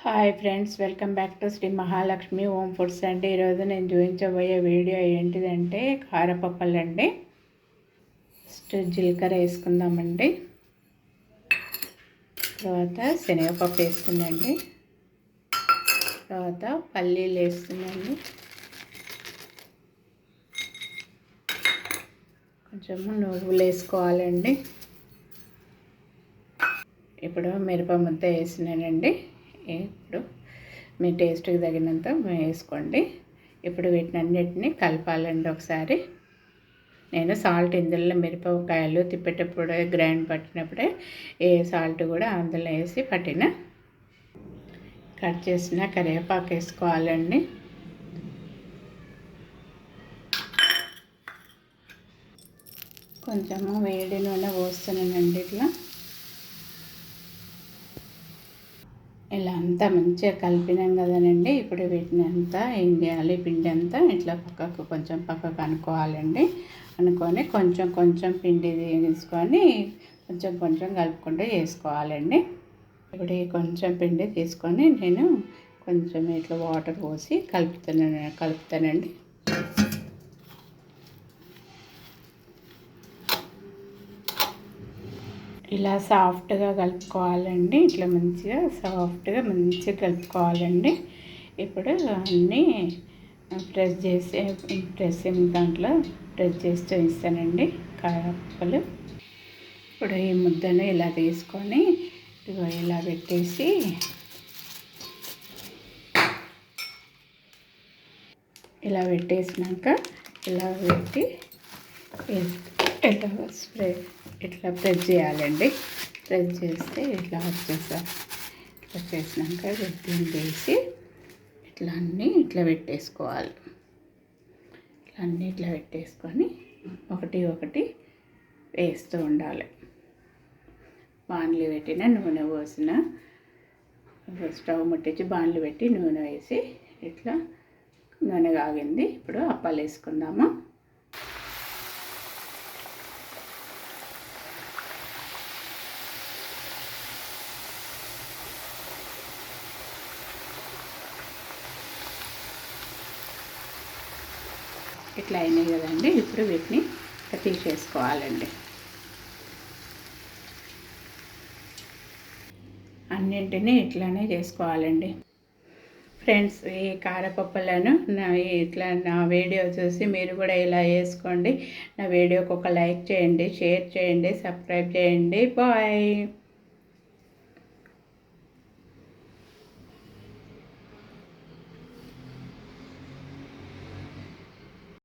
Hi friends, welcome back to Shri Mahalakshmi home foods అండి. ఈరోజు నేను చూపించబోయే వీడియో ఏంటిదంటే కారపప్పులు అండి. ఫస్ట్ జీలకర్ర వేసుకుందామండి. తర్వాత శనగపప్పు వేస్తుందండి. తర్వాత పల్లీలు వేస్తుందండి. కొంచెము నువ్వులు వేసుకోవాలండి. ఇప్పుడు మిరప ముద్ద వేసినానండి. ఇప్పుడు మీ టేస్ట్కి తగినంత వేసుకోండి. ఇప్పుడు వీటినన్నిటిని కలపాలండి ఒకసారి. నేను సాల్ట్ ఇందులో మిరపకాయలు తిప్పేటప్పుడు గ్రైండ్ పట్టినప్పుడే ఏ సాల్ట్ కూడా అందులో వేసి కట్ చేసిన కరివేపాకు వేసుకోవాలండి. కొంచెము వేడి నూనె పోస్తున్నానండి. ఇలా అంతా మంచిగా కలిపినాం కదనండి. ఇప్పుడు వీటిని అంతా ఏం చేయాలి, పిండి అంతా ఇట్లా కొంచెం పక్కకు అనుకోవాలండి. అనుకొని కొంచెం కొంచెం పిండి తీసుకొని కొంచెం కలుపుకుంటూ చేసుకోవాలండి. ఇప్పుడు కొంచెం పిండి తీసుకొని నేను కొంచెం ఇట్లా వాటర్ పోసి కలుపుతానండి. ఇలా సాఫ్ట్గా కలుపుకోవాలండి. ఇట్లా మంచిగా కలుపుకోవాలండి. ఇప్పుడు అన్నీ దాంట్లో ప్రెస్ చేస్తూ ఇస్తానండి కారపప్పులు. ఇప్పుడు ఈ ముద్దను ఇలా తీసుకొని ఇలా పెట్టేసి ఇలా పెట్టేసినాక ఇలా పెట్టి ఇట్లా ప్రెస్ చేయాలండి. ప్రెస్ చేస్తే ఇట్లా వచ్చేసినాక దీన్ని వేసి ఇట్లా పెట్టేసుకోవాలి. ఇట్లా పెట్టేసుకొని ఒకటి వేస్తూ ఉండాలి. బాణలి పెట్టిన నూనె పోసిన స్టవ్ ముట్టించి బాణలి పెట్టి నూనె వేసి ఇట్లా నూనె కాగింది. ఇప్పుడు అప్పాలు వేసుకుందాము. ఇట్లా అయినాయి కదండి. ఇప్పుడు వీటిని తీసేసుకోవాలండి. అన్నింటినీ ఇట్లానే చేసుకోవాలండి. ఫ్రెండ్స్, ఈ కారపప్పులను నా వీడియో చూసి మీరు కూడా ఇలా వేసుకోండి. నా వీడియోకి ఒక లైక్ చేయండి, షేర్ చేయండి, సబ్స్క్రైబ్ చేయండి. బాయ్.